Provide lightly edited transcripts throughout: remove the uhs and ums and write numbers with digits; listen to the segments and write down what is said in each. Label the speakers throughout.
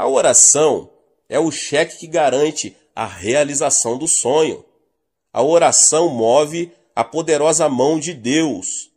Speaker 1: A oração é o cheque que garante a realização do sonho. A oração move a poderosa mão de Deus.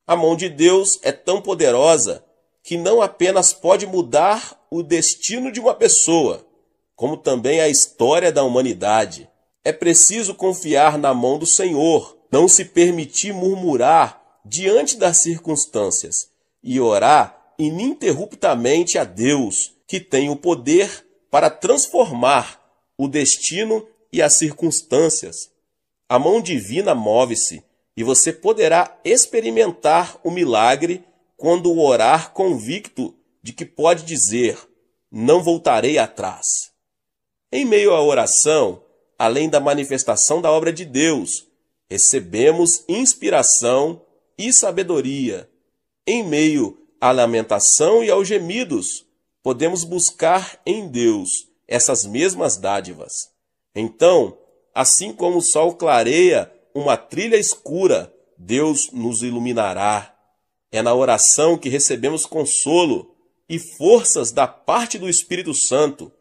Speaker 1: A mão de Deus é tão poderosa que não apenas pode mudar o destino de uma pessoa, como também a história da humanidade. É preciso confiar na mão do Senhor, não se permitir murmurar diante das circunstâncias e orar ininterruptamente a Deus, que tem o poder para transformar o destino e as circunstâncias. A mão divina move-se e você poderá experimentar o milagre quando orar convicto de que pode dizer: não voltarei atrás. Em meio à oração, além da manifestação da obra de Deus, recebemos inspiração e sabedoria. Em meio à lamentação e aos gemidos, podemos buscar em Deus essas mesmas dádivas. Então, assim como o sol clareia uma trilha escura, Deus nos iluminará. É na oração que recebemos consolo e forças da parte do Espírito Santo,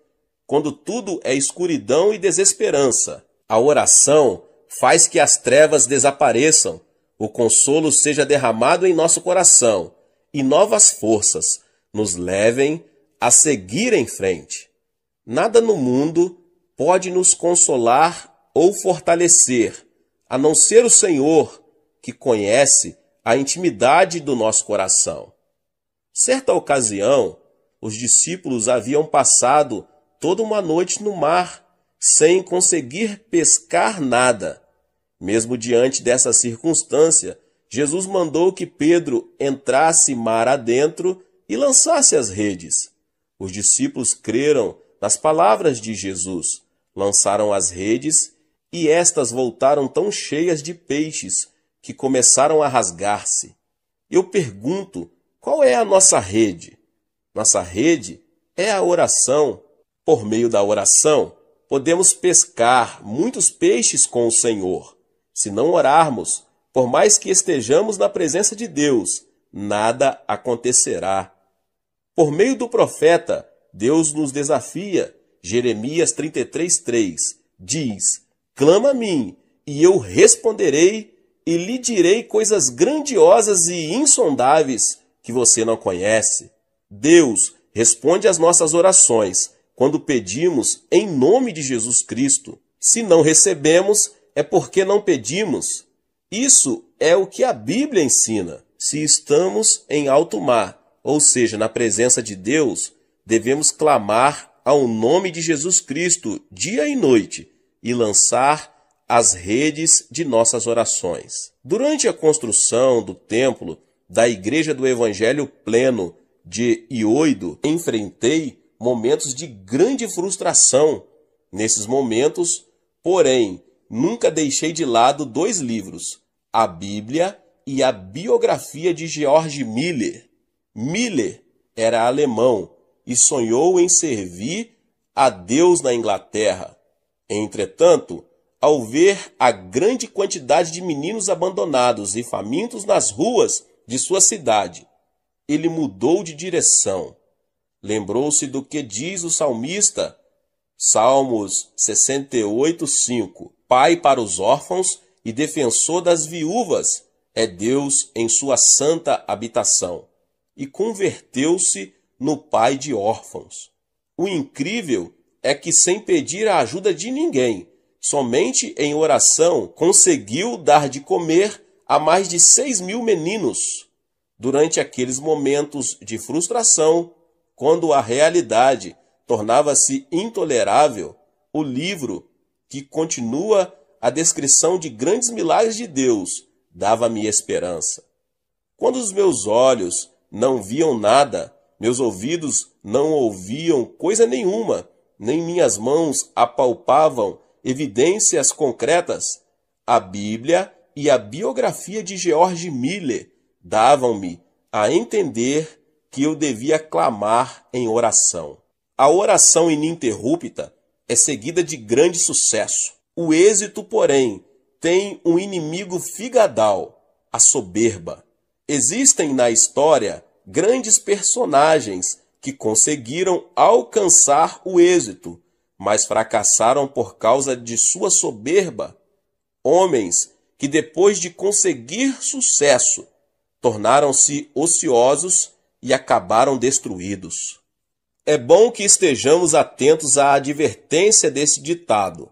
Speaker 1: quando tudo é escuridão e desesperança. A oração faz que as trevas desapareçam, o consolo seja derramado em nosso coração e novas forças nos levem a seguir em frente. Nada no mundo pode nos consolar ou fortalecer, a não ser o Senhor, que conhece a intimidade do nosso coração. Certa ocasião, os discípulos haviam passado toda uma noite no mar, sem conseguir pescar nada. Mesmo diante dessa circunstância, Jesus mandou que Pedro entrasse mar adentro e lançasse as redes. Os discípulos creram nas palavras de Jesus, lançaram as redes e estas voltaram tão cheias de peixes que começaram a rasgar-se. Eu pergunto, qual é a nossa rede? Nossa rede é a oração. Por meio da oração, podemos pescar muitos peixes com o Senhor. Se não orarmos, por mais que estejamos na presença de Deus, nada acontecerá. Por meio do profeta, Deus nos desafia. Jeremias 33:3 diz: clama a mim, e eu responderei, e lhe direi coisas grandiosas e insondáveis que você não conhece. Deus responde às nossas orações quando pedimos em nome de Jesus Cristo. Se não recebemos, é porque não pedimos. Isso é o que a Bíblia ensina. Se estamos em alto mar, ou seja, na presença de Deus, devemos clamar ao nome de Jesus Cristo dia e noite e lançar as redes de nossas orações. Durante a construção do templo da Igreja do Evangelho Pleno de Ioido, enfrentei momentos de grande frustração. Nesses momentos, porém, nunca deixei de lado 2 livros, a Bíblia e a biografia de George Miller. Miller era alemão e sonhou em servir a Deus na Inglaterra. Entretanto, ao ver a grande quantidade de meninos abandonados e famintos nas ruas de sua cidade, ele mudou de direção. Lembrou-se do que diz o salmista, Salmos 68:5. Pai para os órfãos e defensor das viúvas é Deus em sua santa habitação. E converteu-se no pai de órfãos. O incrível é que, sem pedir a ajuda de ninguém, somente em oração, conseguiu dar de comer a mais de 6.000 meninos. Durante aqueles momentos de frustração, quando a realidade tornava-se intolerável, o livro, que continua a descrição de grandes milagres de Deus, dava-me esperança. Quando os meus olhos não viam nada, meus ouvidos não ouviam coisa nenhuma, nem minhas mãos apalpavam evidências concretas, a Bíblia e a biografia de George Miller davam-me a entender que eu devia clamar em oração. A oração ininterrupta é seguida de grande sucesso. O êxito, porém, tem um inimigo figadal, a soberba. Existem na história grandes personagens que conseguiram alcançar o êxito, mas fracassaram por causa de sua soberba. Homens que, depois de conseguir sucesso, tornaram-se ociosos e acabaram destruídos. É bom que estejamos atentos à advertência desse ditado.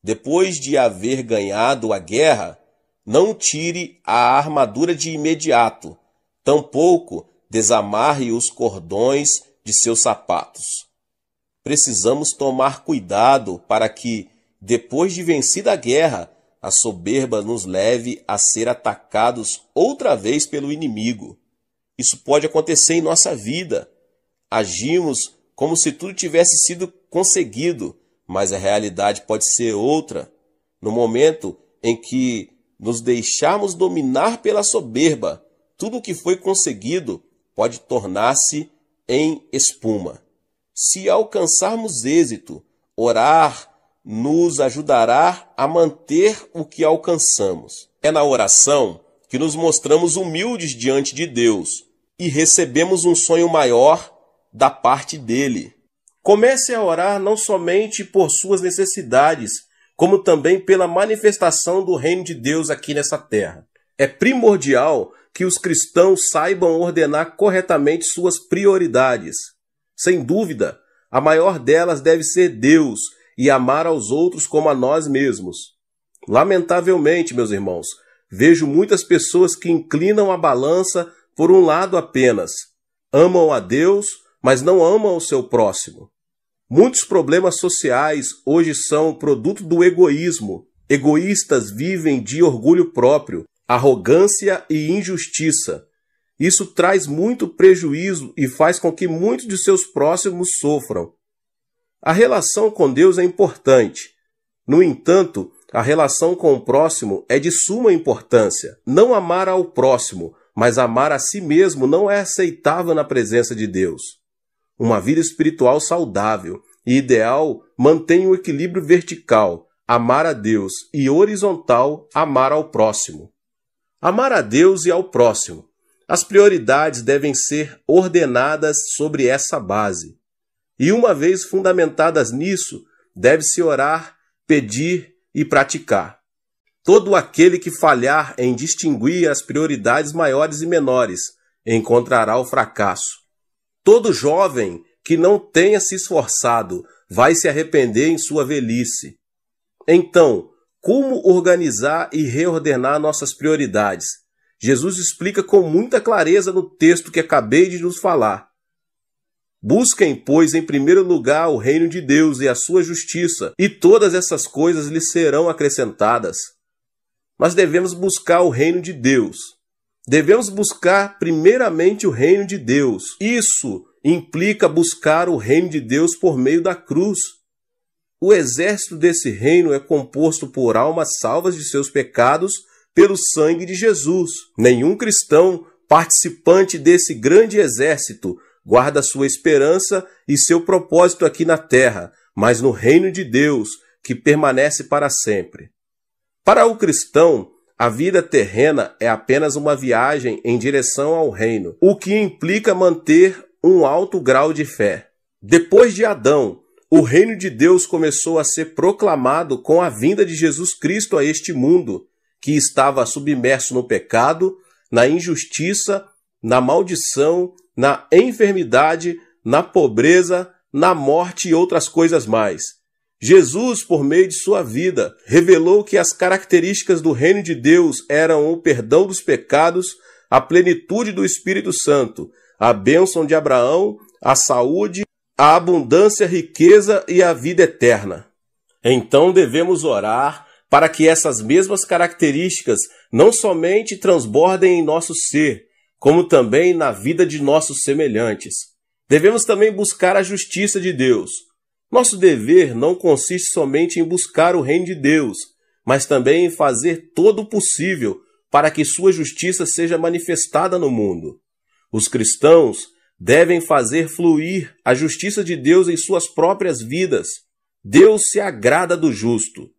Speaker 1: Depois de haver ganhado a guerra, não tire a armadura de imediato, tampouco desamarre os cordões de seus sapatos. Precisamos tomar cuidado para que, depois de vencida a guerra, a soberba nos leve a ser atacados outra vez pelo inimigo. Isso pode acontecer em nossa vida. Agimos como se tudo tivesse sido conseguido, mas a realidade pode ser outra. No momento em que nos deixarmos dominar pela soberba, tudo o que foi conseguido pode tornar-se em espuma. Se alcançarmos êxito, orar nos ajudará a manter o que alcançamos. É na oração que nos mostramos humildes diante de Deus e recebemos um sonho maior da parte dele. Comece a orar não somente por suas necessidades, como também pela manifestação do reino de Deus aqui nessa terra. É primordial que os cristãos saibam ordenar corretamente suas prioridades. Sem dúvida, a maior delas deve ser Deus e amar aos outros como a nós mesmos. Lamentavelmente, meus irmãos, vejo muitas pessoas que inclinam a balança por um lado apenas. Amam a Deus, mas não amam o seu próximo. Muitos problemas sociais hoje são produto do egoísmo. Egoístas vivem de orgulho próprio, arrogância e injustiça. Isso traz muito prejuízo e faz com que muitos de seus próximos sofram. A relação com Deus é importante. No entanto, a relação com o próximo é de suma importância. Não amar ao próximo, mas amar a si mesmo não é aceitável na presença de Deus. Uma vida espiritual saudável e ideal mantém o equilíbrio vertical, amar a Deus, e horizontal, amar ao próximo. Amar a Deus e ao próximo. As prioridades devem ser ordenadas sobre essa base. E uma vez fundamentadas nisso, deve-se orar, pedir e praticar. Todo aquele que falhar em distinguir as prioridades maiores e menores encontrará o fracasso. Todo jovem que não tenha se esforçado vai se arrepender em sua velhice. Então, como organizar e reordenar nossas prioridades? Jesus explica com muita clareza no texto que acabei de nos falar. Busquem, pois, em primeiro lugar o reino de Deus e a sua justiça, e todas essas coisas lhes serão acrescentadas. Mas devemos buscar o reino de Deus. Devemos buscar primeiramente o reino de Deus. Isso implica buscar o reino de Deus por meio da cruz. O exército desse reino é composto por almas salvas de seus pecados pelo sangue de Jesus. Nenhum cristão participante desse grande exército guarda sua esperança e seu propósito aqui na terra, mas no reino de Deus, que permanece para sempre. Para o cristão, a vida terrena é apenas uma viagem em direção ao reino, o que implica manter um alto grau de fé. Depois de Adão, o reino de Deus começou a ser proclamado com a vinda de Jesus Cristo a este mundo, que estava submerso no pecado, na injustiça, na maldição, na enfermidade, na pobreza, na morte e outras coisas mais. Jesus, por meio de sua vida, revelou que as características do reino de Deus eram o perdão dos pecados, a plenitude do Espírito Santo, a bênção de Abraão, a saúde, a abundância, a riqueza e a vida eterna. Então devemos orar para que essas mesmas características não somente transbordem em nosso ser, como também na vida de nossos semelhantes. Devemos também buscar a justiça de Deus. Nosso dever não consiste somente em buscar o reino de Deus, mas também em fazer todo o possível para que sua justiça seja manifestada no mundo. Os cristãos devem fazer fluir a justiça de Deus em suas próprias vidas. Deus se agrada do justo.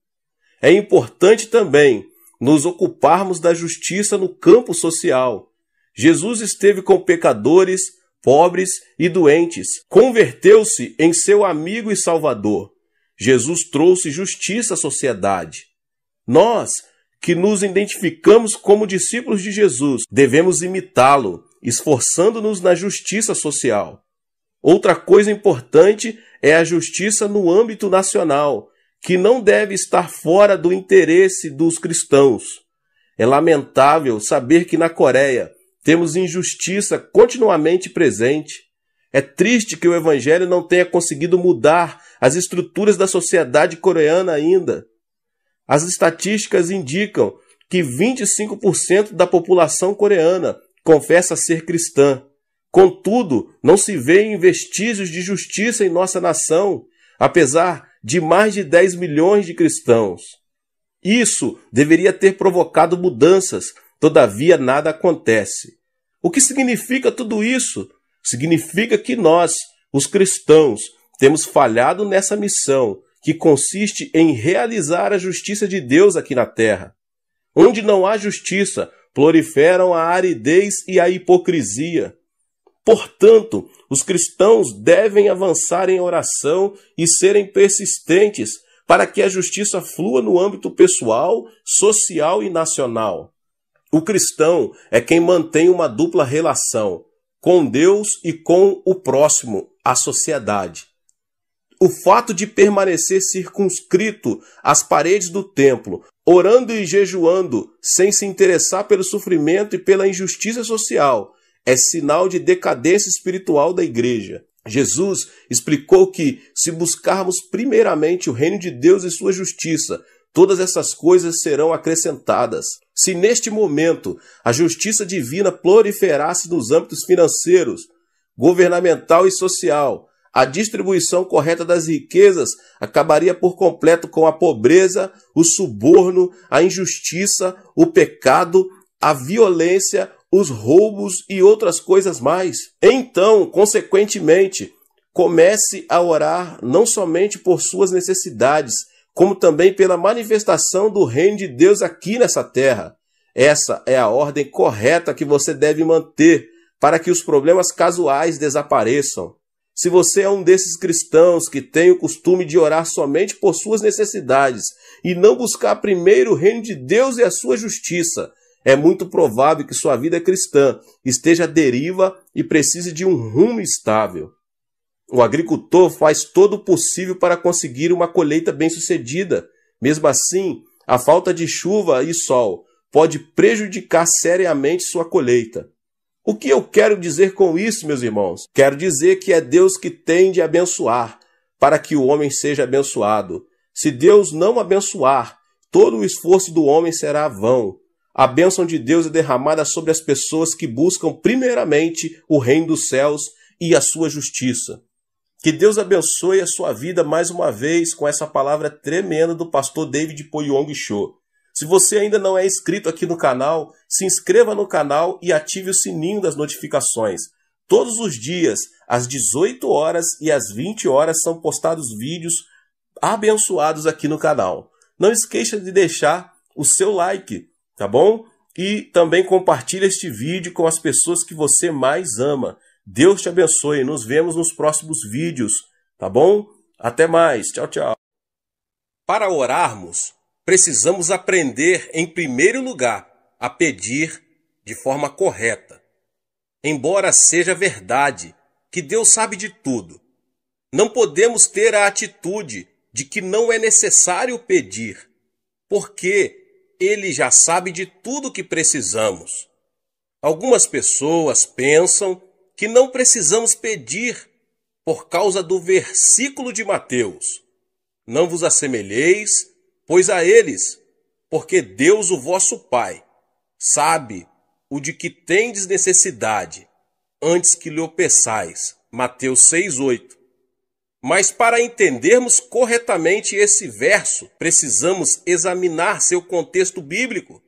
Speaker 1: É importante também nos ocuparmos da justiça no campo social. Jesus esteve com pecadores, pobres e doentes. Converteu-se em seu amigo e salvador. Jesus trouxe justiça à sociedade. Nós, que nos identificamos como discípulos de Jesus, devemos imitá-lo, esforçando-nos na justiça social. Outra coisa importante é a justiça no âmbito nacional, que não deve estar fora do interesse dos cristãos. É lamentável saber que na Coreia temos injustiça continuamente presente. É triste que o Evangelho não tenha conseguido mudar as estruturas da sociedade coreana ainda. As estatísticas indicam que 25% da população coreana confessa ser cristã. Contudo, não se vêem vestígios de justiça em nossa nação, apesar de mais de 10 milhões de cristãos. Isso deveria ter provocado mudanças, todavia nada acontece. O que significa tudo isso? Significa que nós, os cristãos, temos falhado nessa missão, que consiste em realizar a justiça de Deus aqui na terra. Onde não há justiça, proliferam a aridez e a hipocrisia. Portanto, os cristãos devem avançar em oração e serem persistentes para que a justiça flua no âmbito pessoal, social e nacional. O cristão é quem mantém uma dupla relação com Deus e com o próximo, a sociedade. O fato de permanecer circunscrito às paredes do templo, orando e jejuando, sem se interessar pelo sofrimento e pela injustiça social, é sinal de decadência espiritual da igreja. Jesus explicou que, se buscarmos primeiramente o reino de Deus e sua justiça, todas essas coisas serão acrescentadas. Se neste momento a justiça divina proliferasse nos âmbitos financeiros, governamental e social, a distribuição correta das riquezas acabaria por completo com a pobreza, o suborno, a injustiça, o pecado, a violência, os roubos e outras coisas mais. Então, consequentemente, comece a orar não somente por suas necessidades, como também pela manifestação do reino de Deus aqui nessa terra. Essa é a ordem correta que você deve manter para que os problemas casuais desapareçam. Se você é um desses cristãos que tem o costume de orar somente por suas necessidades e não buscar primeiro o reino de Deus e a sua justiça, é muito provável que sua vida cristã esteja à deriva e precise de um rumo estável. O agricultor faz todo o possível para conseguir uma colheita bem-sucedida. Mesmo assim, a falta de chuva e sol pode prejudicar seriamente sua colheita. O que eu quero dizer com isso, meus irmãos? Quero dizer que é Deus que tem de abençoar, para que o homem seja abençoado. Se Deus não abençoar, todo o esforço do homem será vão. A bênção de Deus é derramada sobre as pessoas que buscam primeiramente o reino dos céus e a sua justiça. Que Deus abençoe a sua vida mais uma vez com essa palavra tremenda do pastor David Poyong Cho. Se você ainda não é inscrito aqui no canal, se inscreva no canal e ative o sininho das notificações. Todos os dias, às 18 horas e às 20 horas, são postados vídeos abençoados aqui no canal. Não esqueça de deixar o seu like, tá bom? E também compartilhe este vídeo com as pessoas que você mais ama. Deus te abençoe. Nos vemos nos próximos vídeos, tá bom? Até mais. Tchau, tchau. Para orarmos, precisamos aprender, em primeiro lugar, a pedir de forma correta. Embora seja verdade que Deus sabe de tudo, não podemos ter a atitude de que não é necessário pedir, porque Ele já sabe de tudo que precisamos. Algumas pessoas pensam que não precisamos pedir por causa do versículo de Mateus. Não vos assemelheis, pois a eles, porque Deus, o vosso Pai, sabe o de que tendes necessidade, antes que lhe o peçais. Mateus 6:8. Mas para entendermos corretamente esse verso, precisamos examinar seu contexto bíblico.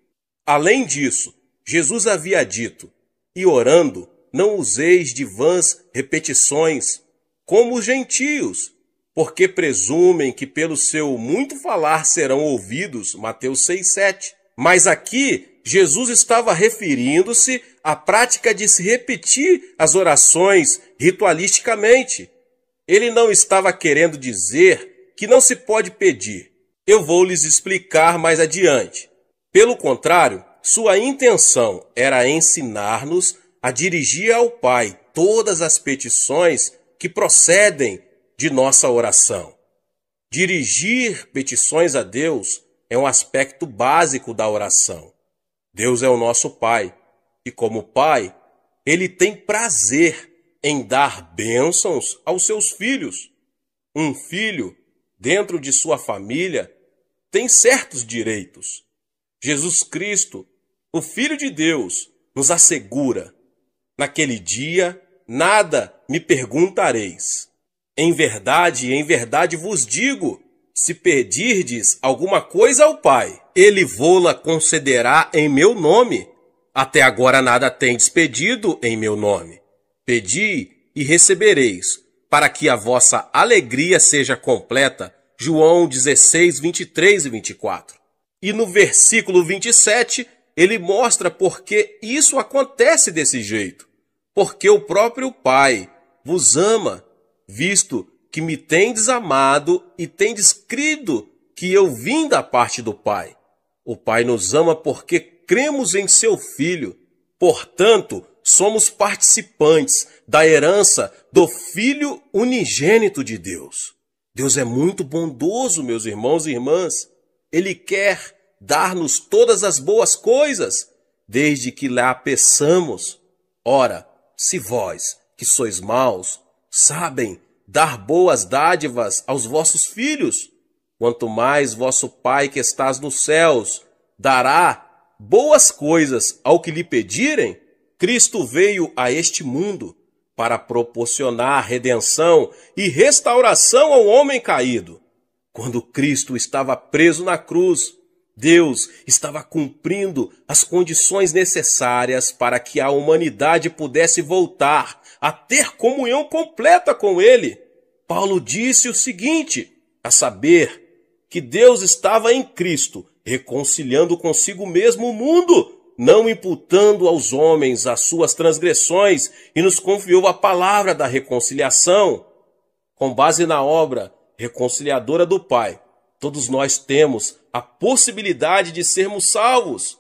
Speaker 1: Além disso, Jesus havia dito: e orando, não useis de vãs repetições, como os gentios, porque presumem que pelo seu muito falar serão ouvidos. Mateus 6:7. Mas aqui Jesus estava referindo-se à prática de se repetir as orações ritualisticamente. Ele não estava querendo dizer que não se pode pedir. Eu vou lhes explicar mais adiante. Pelo contrário, sua intenção era ensinar-nos a dirigir ao Pai todas as petições que procedem de nossa oração. Dirigir petições a Deus é um aspecto básico da oração. Deus é o nosso Pai, e como Pai, Ele tem prazer em dar bênçãos aos seus filhos. Um filho, dentro de sua família, tem certos direitos. Jesus Cristo, o Filho de Deus, nos assegura: naquele dia, nada me perguntareis. Em verdade vos digo, se pedirdes alguma coisa ao Pai, Ele vô-la concederá em meu nome. Até agora nada tendes pedido em meu nome. Pedi e recebereis, para que a vossa alegria seja completa. João 16, 23 e 24. E no versículo 27, ele mostra por que isso acontece desse jeito. Porque o próprio Pai vos ama, visto que me tendes amado e tendes crido que eu vim da parte do Pai. O Pai nos ama porque cremos em seu Filho. Portanto, somos participantes da herança do Filho unigênito de Deus. Deus é muito bondoso, meus irmãos e irmãs. Ele quer dar-nos todas as boas coisas, desde que lá peçamos. Ora, se vós, que sois maus, sabem dar boas dádivas aos vossos filhos, quanto mais vosso Pai que estás nos céus dará boas coisas ao que lhe pedirem. Cristo veio a este mundo para proporcionar redenção e restauração ao homem caído. Quando Cristo estava preso na cruz, Deus estava cumprindo as condições necessárias para que a humanidade pudesse voltar a ter comunhão completa com Ele. Paulo disse o seguinte, a saber, que Deus estava em Cristo, reconciliando consigo mesmo o mundo, não imputando aos homens as suas transgressões, e nos confiou a palavra da reconciliação. Com base na obra reconciliadora do Pai, todos nós temos a possibilidade de sermos salvos.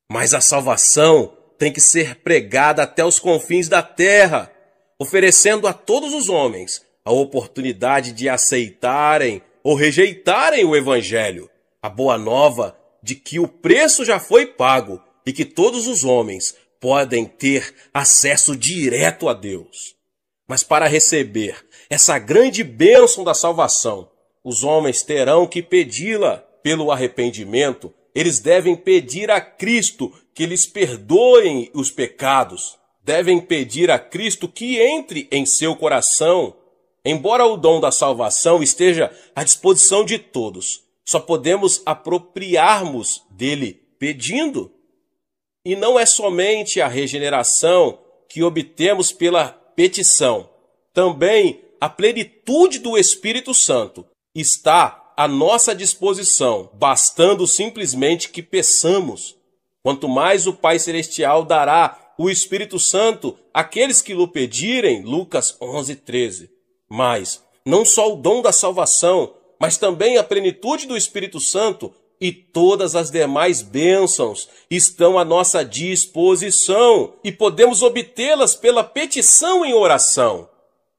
Speaker 1: Mas a salvação tem que ser pregada até os confins da terra, oferecendo a todos os homens a oportunidade de aceitarem ou rejeitarem o Evangelho, a boa nova de que o preço já foi pago e que todos os homens podem ter acesso direto a Deus. Mas para receber essa grande bênção da salvação, os homens terão que pedi-la pelo arrependimento. Eles devem pedir a Cristo que lhes perdoem os pecados. Devem pedir a Cristo que entre em seu coração. Embora o dom da salvação esteja à disposição de todos, só podemos apropriarmos dele pedindo. E não é somente a regeneração que obtemos pela petição. Também a plenitude do Espírito Santo está à nossa disposição, bastando simplesmente que peçamos. Quanto mais o Pai Celestial dará o Espírito Santo àqueles que lhe pedirem, Lucas 11:13. Mas não só o dom da salvação, mas também a plenitude do Espírito Santo e todas as demais bênçãos estão à nossa disposição e podemos obtê-las pela petição em oração.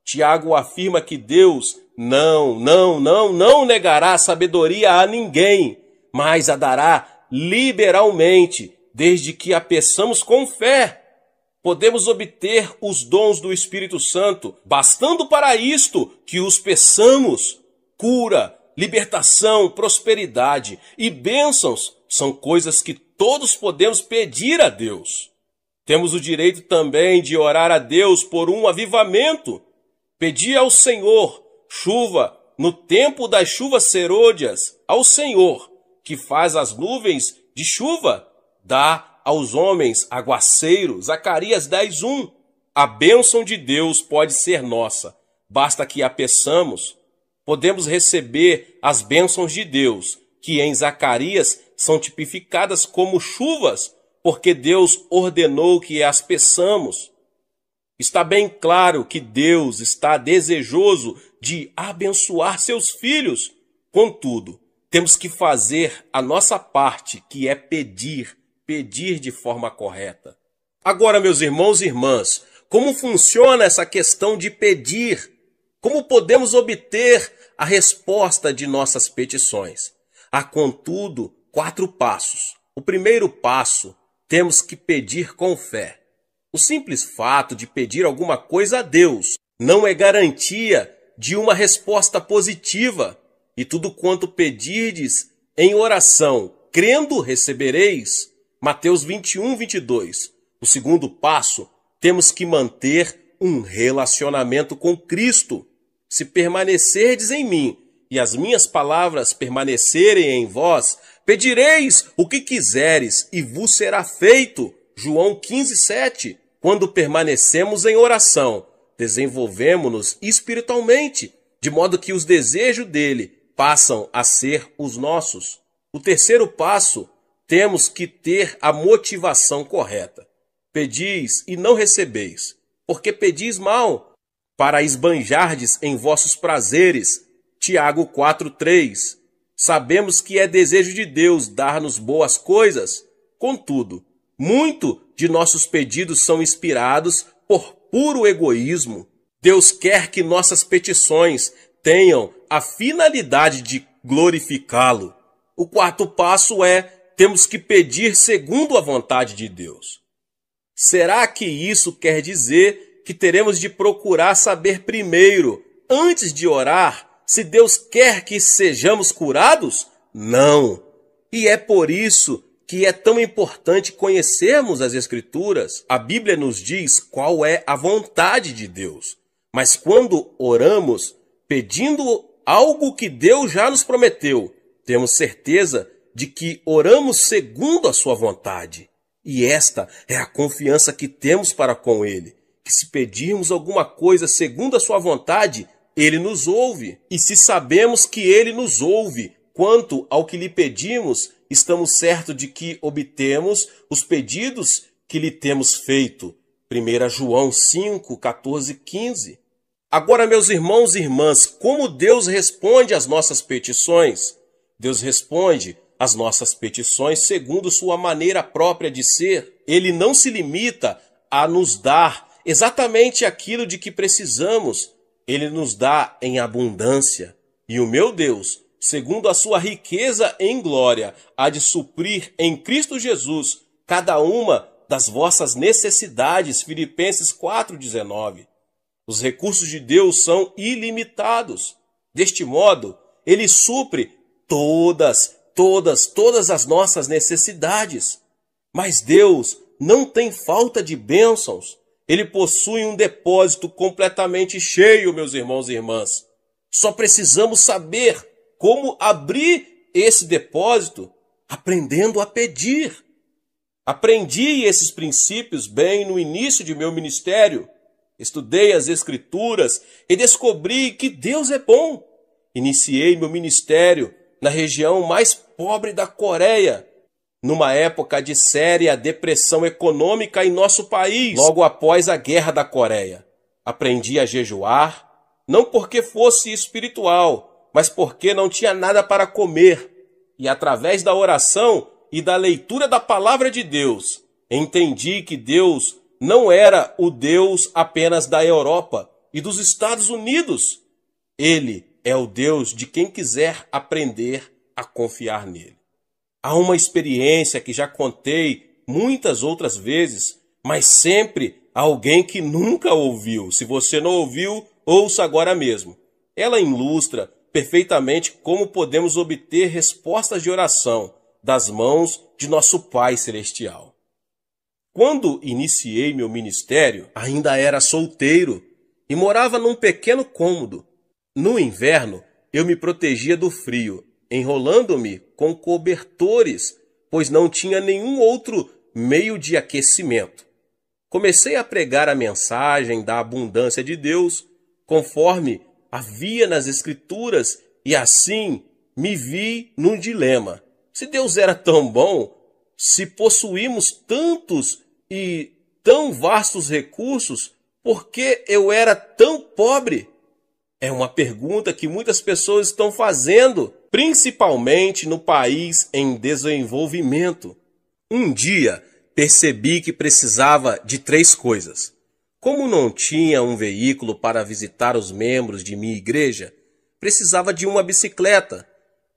Speaker 1: Tiago afirma que Deus não negará sabedoria a ninguém, mas a dará liberalmente, desde que a peçamos com fé. Podemos obter os dons do Espírito Santo, bastando para isto que os peçamos. Cura, libertação, prosperidade e bênçãos são coisas que todos podemos pedir a Deus. Temos o direito também de orar a Deus por um avivamento. Pedir ao Senhor chuva no tempo das chuvas serôdias, ao Senhor que faz as nuvens de chuva, dá aos homens aguaceiro. Zacarias 10:1. A bênção de Deus pode ser nossa, basta que a peçamos. Podemos receber as bênçãos de Deus, que em Zacarias são tipificadas como chuvas, porque Deus ordenou que as peçamos. Está bem claro que Deus está desejoso de abençoar seus filhos. Contudo, temos que fazer a nossa parte, que é pedir de forma correta. Agora, meus irmãos e irmãs, como funciona essa questão de pedir? Como podemos obter a resposta de nossas petições? Há, contudo, 4 passos. O primeiro passo, temos que pedir com fé. O simples fato de pedir alguma coisa a Deus não é garantia de uma resposta positiva. E tudo quanto pedirdes em oração, crendo, recebereis. Mateus 21, 22. O segundo passo, temos que manter um relacionamento com Cristo. Se permanecerdes em mim e as minhas palavras permanecerem em vós, pedireis o que quiseres e vos será feito. João 15, 7. Quando permanecemos em oração, desenvolvemos-nos espiritualmente, de modo que os desejos dele passam a ser os nossos. O terceiro passo, temos que ter a motivação correta. Pedis e não recebeis, porque pedis mal, para esbanjardes em vossos prazeres. Tiago 4:3. Sabemos que é desejo de Deus dar-nos boas coisas. Contudo, muito de nossos pedidos são inspirados por puro egoísmo. Deus quer que nossas petições tenham a finalidade de glorificá-lo. O quarto passo é, temos que pedir segundo a vontade de Deus. Será que isso quer dizer que teremos de procurar saber primeiro, antes de orar, se Deus quer que sejamos curados? Não. E é por isso que é tão importante conhecermos as Escrituras. A Bíblia nos diz qual é a vontade de Deus. Mas quando oramos, pedindo algo que Deus já nos prometeu, temos certeza de que oramos segundo a sua vontade. E esta é a confiança que temos para com Ele, que se pedirmos alguma coisa segundo a sua vontade, Ele nos ouve. E se sabemos que Ele nos ouve, quanto ao que lhe pedimos, estamos certos de que obtemos os pedidos que lhe temos feito. 1 João 5, 14, 15. Agora, meus irmãos e irmãs, como Deus responde às nossas petições? Deus responde às nossas petições segundo sua maneira própria de ser. Ele não se limita a nos dar exatamente aquilo de que precisamos. Ele nos dá em abundância. E o meu Deus, segundo a sua riqueza em glória, há de suprir em Cristo Jesus cada uma das vossas necessidades. Filipenses 4,19. Os recursos de Deus são ilimitados. Deste modo, Ele supre todas as nossas necessidades. Mas Deus não tem falta de bênçãos. Ele possui um depósito completamente cheio, meus irmãos e irmãs. Só precisamos saber como abrir esse depósito, aprendendo a pedir. Aprendi esses princípios bem no início de meu ministério. Estudei as Escrituras e descobri que Deus é bom. Iniciei meu ministério na região mais pobre da Coreia, numa época de séria depressão econômica em nosso país, logo após a Guerra da Coreia. Aprendi a jejuar, não porque fosse espiritual, mas porque não tinha nada para comer. E através da oração e da leitura da palavra de Deus, entendi que Deus não era o Deus apenas da Europa e dos Estados Unidos. Ele é o Deus de quem quiser aprender a confiar nele. Há uma experiência que já contei muitas outras vezes, mas sempre há alguém que nunca ouviu. Se você não ouviu, ouça agora mesmo. Ela ilustra perfeitamente como podemos obter respostas de oração das mãos de nosso Pai Celestial. Quando iniciei meu ministério, ainda era solteiro e morava num pequeno cômodo. No inverno, eu me protegia do frio, enrolando-me com cobertores, pois não tinha nenhum outro meio de aquecimento. Comecei a pregar a mensagem da abundância de Deus, conforme havia nas Escrituras, e assim me vi num dilema. Se Deus era tão bom, se possuímos tantos e tão vastos recursos, por que eu era tão pobre? É uma pergunta que muitas pessoas estão fazendo, principalmente no país em desenvolvimento. Um dia percebi que precisava de 3 coisas. Como não tinha um veículo para visitar os membros de minha igreja, precisava de uma bicicleta.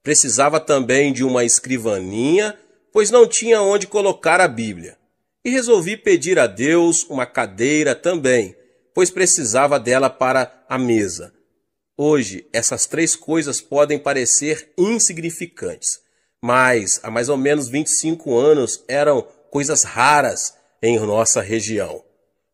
Speaker 1: Precisava também de uma escrivaninha, pois não tinha onde colocar a Bíblia. E resolvi pedir a Deus uma cadeira também, pois precisava dela para a mesa. Hoje, essas 3 coisas podem parecer insignificantes, mas há mais ou menos 25 anos eram coisas raras em nossa região.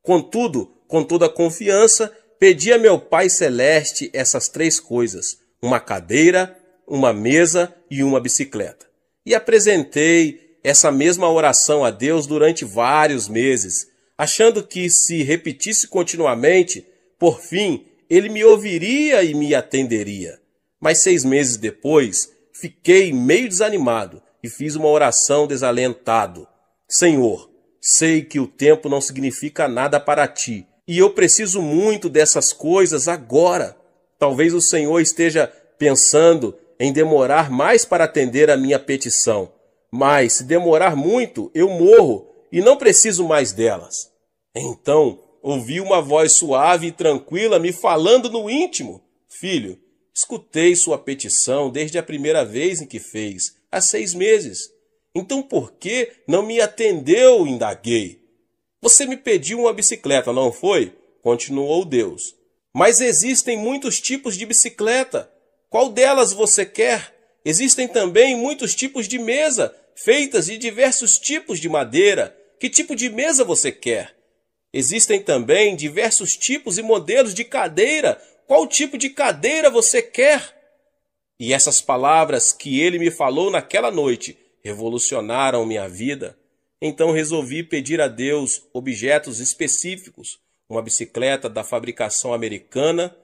Speaker 1: Contudo, com toda a confiança, pedi a meu Pai Celeste essas 3 coisas, uma cadeira, uma mesa e uma bicicleta. E apresentei essa mesma oração a Deus durante vários meses, achando que se repetisse continuamente, por fim, Ele me ouviria e me atenderia. Mas 6 meses depois, fiquei meio desanimado e fiz uma oração desalentado. Senhor, sei que o tempo não significa nada para ti, e eu preciso muito dessas coisas agora. Talvez o Senhor esteja pensando em demorar mais para atender a minha petição. Mas se demorar muito, eu morro e não preciso mais delas. Então, ouvi uma voz suave e tranquila me falando no íntimo. Filho, escutei sua petição desde a primeira vez em que fez, há 6 meses. Então por que não me atendeu? Indaguei. Você me pediu uma bicicleta, não foi? Continuou Deus. Mas existem muitos tipos de bicicleta. Qual delas você quer? Existem também muitos tipos de mesa, feitas de diversos tipos de madeira. Que tipo de mesa você quer? Existem também diversos tipos e modelos de cadeira. Qual tipo de cadeira você quer? E essas palavras que ele me falou naquela noite revolucionaram minha vida. Então resolvi pedir a Deus objetos específicos, uma bicicleta da fabricação americana,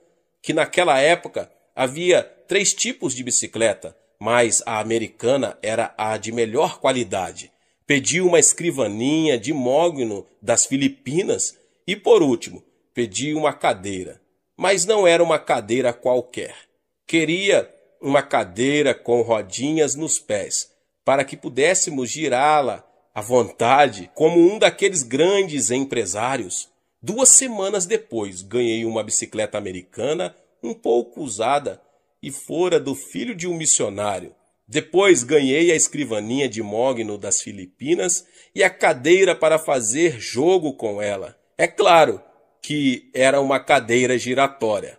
Speaker 1: que naquela época havia 3 tipos de bicicleta, mas a americana era a de melhor qualidade. Pedi uma escrivaninha de mogno das Filipinas e, por último, pedi uma cadeira. Mas não era uma cadeira qualquer. Queria uma cadeira com rodinhas nos pés, para que pudéssemos girá-la à vontade, como um daqueles grandes empresários. 2 semanas depois, ganhei uma bicicleta americana, um pouco usada, e fora do filho de um missionário. Depois ganhei a escrivaninha de mogno das Filipinas e a cadeira para fazer jogo com ela. É claro que era uma cadeira giratória.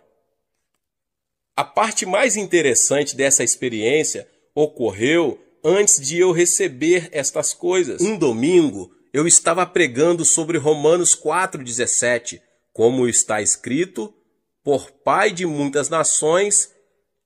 Speaker 1: A parte mais interessante dessa experiência ocorreu antes de eu receber estas coisas. Um domingo, eu estava pregando sobre Romanos 4,17, como está escrito: por pai de muitas nações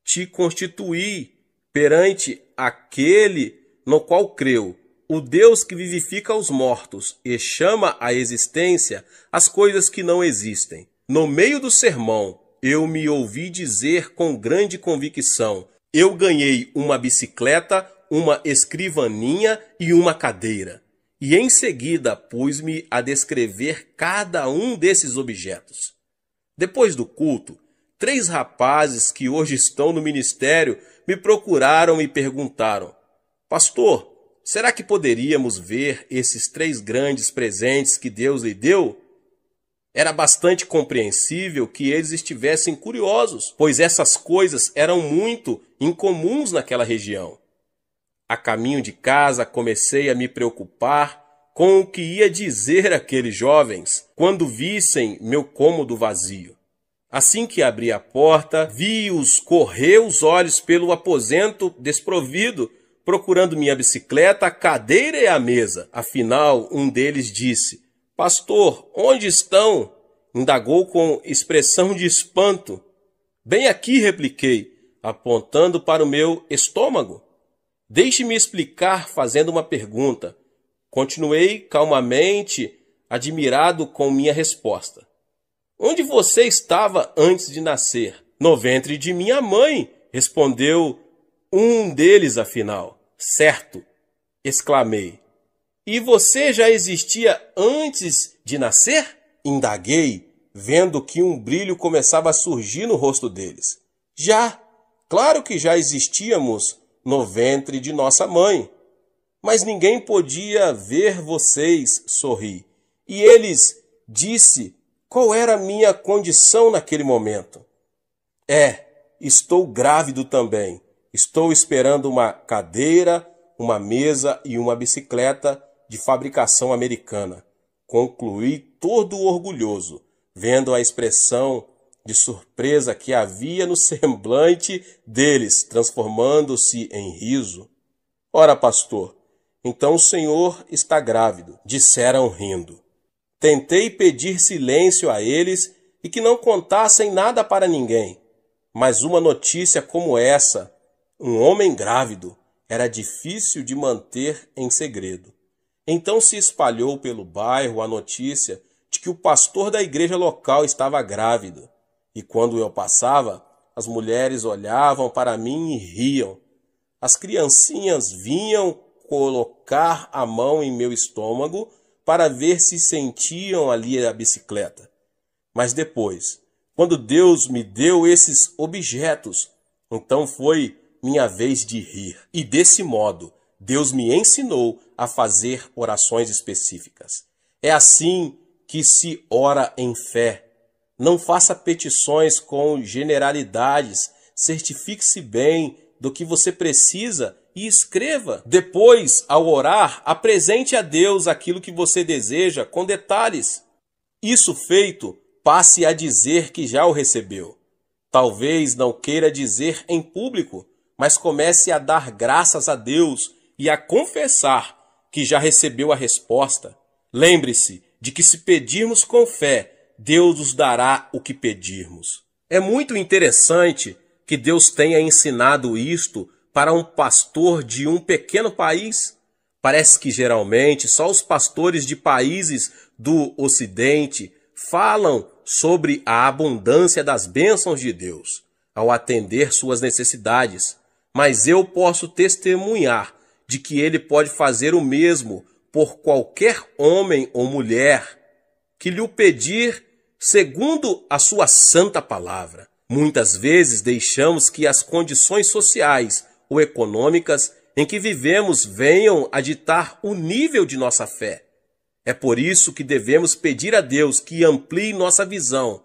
Speaker 1: te constituí perante aquele no qual creu, o Deus que vivifica os mortos e chama à existência as coisas que não existem. No meio do sermão, eu me ouvi dizer com grande convicção: eu ganhei uma bicicleta, uma escrivaninha e uma cadeira. E em seguida pus-me a descrever cada um desses objetos. Depois do culto, 3 rapazes que hoje estão no ministério me procuraram e perguntaram: pastor, será que poderíamos ver esses 3 grandes presentes que Deus lhe deu? Era bastante compreensível que eles estivessem curiosos, pois essas coisas eram muito incomuns naquela região. A caminho de casa, comecei a me preocupar com o que ia dizer aqueles jovens quando vissem meu cômodo vazio. Assim que abri a porta, vi-os correr os olhos pelo aposento desprovido, procurando minha bicicleta, a cadeira e a mesa. Afinal, um deles disse: pastor, onde estão? Indagou com expressão de espanto. Bem aqui, repliquei, apontando para o meu estômago. Deixe-me explicar fazendo uma pergunta. Continuei calmamente, admirado com minha resposta. Onde você estava antes de nascer? No ventre de minha mãe, respondeu um deles afinal. Certo, exclamei. E você já existia antes de nascer? Indaguei, vendo que um brilho começava a surgir no rosto deles. Já, claro que já existíamos no ventre de nossa mãe. Mas ninguém podia ver vocês, sorri. E eles disse qual era a minha condição naquele momento. Estou grávido também. Estou esperando uma cadeira, uma mesa e uma bicicleta de fabricação americana. Concluí todo orgulhoso, vendo a expressão de surpresa que havia no semblante deles, transformando-se em riso. Ora, pastor, então o senhor está grávido, disseram rindo. Tentei pedir silêncio a eles e que não contassem nada para ninguém. Mas uma notícia como essa, um homem grávido, era difícil de manter em segredo. Então se espalhou pelo bairro a notícia de que o pastor da igreja local estava grávido. E quando eu passava, as mulheres olhavam para mim e riam. As criancinhas vinham colocar a mão em meu estômago para ver se sentiam ali a bicicleta. Mas depois, quando Deus me deu esses objetos, então foi minha vez de rir. E desse modo, Deus me ensinou a fazer orações específicas. É assim que se ora em fé. Não faça petições com generalidades. Certifique-se bem do que você precisa e escreva. Depois, ao orar, apresente a Deus aquilo que você deseja com detalhes. Isso feito, passe a dizer que já o recebeu. Talvez não queira dizer em público, mas comece a dar graças a Deus e a confessar que já recebeu a resposta. Lembre-se de que se pedirmos com fé, Deus nos dará o que pedirmos. É muito interessante que Deus tenha ensinado isto para um pastor de um pequeno país. Parece que geralmente só os pastores de países do Ocidente falam sobre a abundância das bênçãos de Deus ao atender suas necessidades. Mas eu posso testemunhar de que Ele pode fazer o mesmo por qualquer homem ou mulher que lhe o pedir segundo a sua santa palavra. Muitas vezes deixamos que as condições sociais ou econômicas em que vivemos venham a ditar o nível de nossa fé. É por isso que devemos pedir a Deus que amplie nossa visão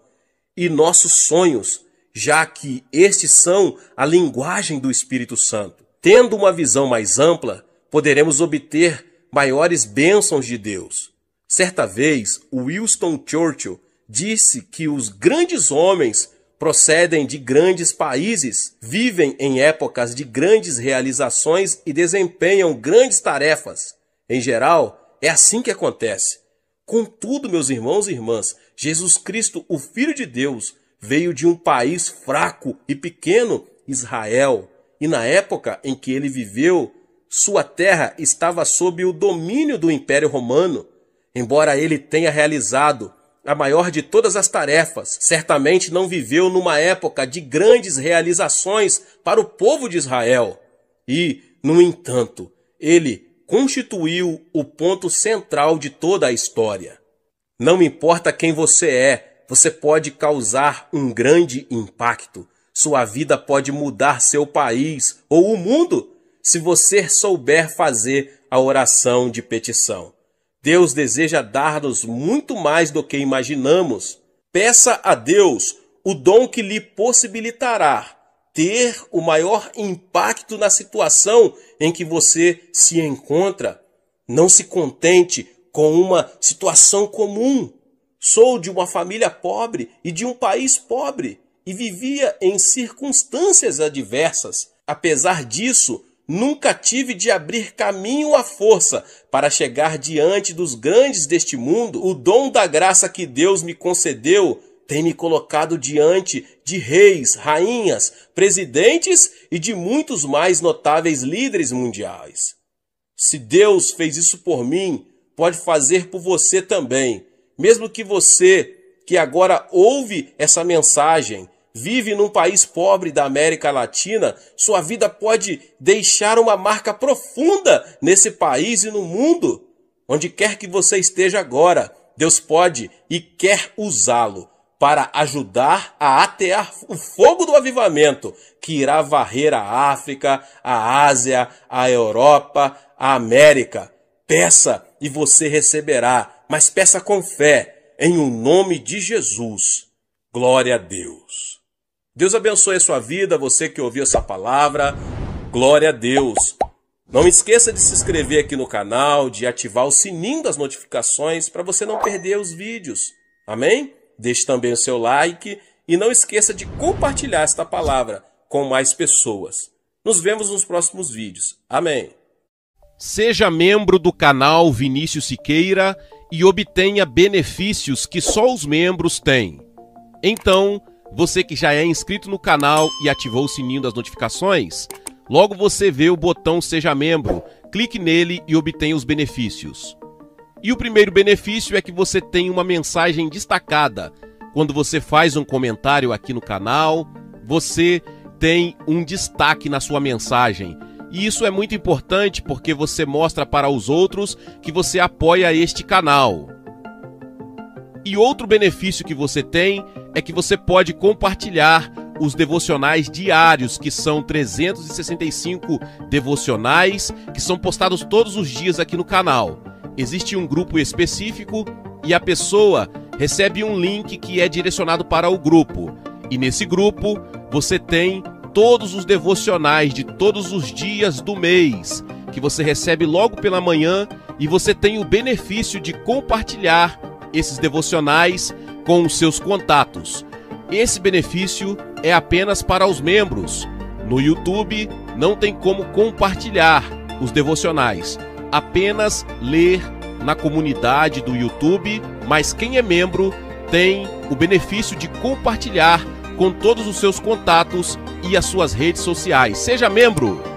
Speaker 1: e nossos sonhos, já que estes são a linguagem do Espírito Santo. Tendo uma visão mais ampla, poderemos obter maiores bênçãos de Deus. Certa vez, Winston Churchill disse que os grandes homens procedem de grandes países, vivem em épocas de grandes realizações e desempenham grandes tarefas. Em geral, é assim que acontece. Contudo, meus irmãos e irmãs, Jesus Cristo, o Filho de Deus, veio de um país fraco e pequeno, Israel, e na época em que ele viveu, sua terra estava sob o domínio do Império Romano. Embora ele tenha realizado a maior de todas as tarefas, certamente não viveu numa época de grandes realizações para o povo de Israel. E, no entanto, ele constituiu o ponto central de toda a história. Não importa quem você pode causar um grande impacto. Sua vida pode mudar seu país ou o mundo se você souber fazer a oração de petição. Deus deseja dar-nos muito mais do que imaginamos. Peça a Deus o dom que lhe possibilitará ter o maior impacto na situação em que você se encontra. Não se contente com uma situação comum. Sou de uma família pobre e de um país pobre e vivia em circunstâncias adversas. Apesar disso, nunca tive de abrir caminho à força para chegar diante dos grandes deste mundo. O dom da graça que Deus me concedeu tem me colocado diante de reis, rainhas, presidentes e de muitos mais notáveis líderes mundiais. Se Deus fez isso por mim, pode fazer por você também. Mesmo que você, que agora ouve essa mensagem, vive num país pobre da América Latina, sua vida pode deixar uma marca profunda nesse país e no mundo. Onde quer que você esteja agora, Deus pode e quer usá-lo para ajudar a atear o fogo do avivamento que irá varrer a África, a Ásia, a Europa, a América. Peça e você receberá, mas peça com fé, em o nome de Jesus. Glória a Deus. Deus abençoe a sua vida, você que ouviu essa palavra. Glória a Deus. Não esqueça de se inscrever aqui no canal, de ativar o sininho das notificações para você não perder os vídeos. Amém? Deixe também o seu like e não esqueça de compartilhar esta palavra com mais pessoas. Nos vemos nos próximos vídeos. Amém.
Speaker 2: Seja membro do canal Vinícius Siqueira e obtenha benefícios que só os membros têm. Então, você que já é inscrito no canal e ativou o sininho das notificações, logo você vê o botão Seja Membro, clique nele e obtenha os benefícios. E o primeiro benefício é que você tem uma mensagem destacada. Quando você faz um comentário aqui no canal, você tem um destaque na sua mensagem. E isso é muito importante porque você mostra para os outros que você apoia este canal. E outro benefício que você tem é que você pode compartilhar os devocionais diários, que são 365 devocionais, que são postados todos os dias aqui no canal. Existe um grupo específico e a pessoa recebe um link que é direcionado para o grupo. E nesse grupo você tem todos os devocionais de todos os dias do mês, que você recebe logo pela manhã, e você tem o benefício de compartilhar esses devocionais com os seus contatos. Esse benefício é apenas para os membros. No YouTube não tem como compartilhar os devocionais, apenas ler na comunidade do YouTube, mas quem é membro tem o benefício de compartilhar com todos os seus contatos e as suas redes sociais. Seja membro!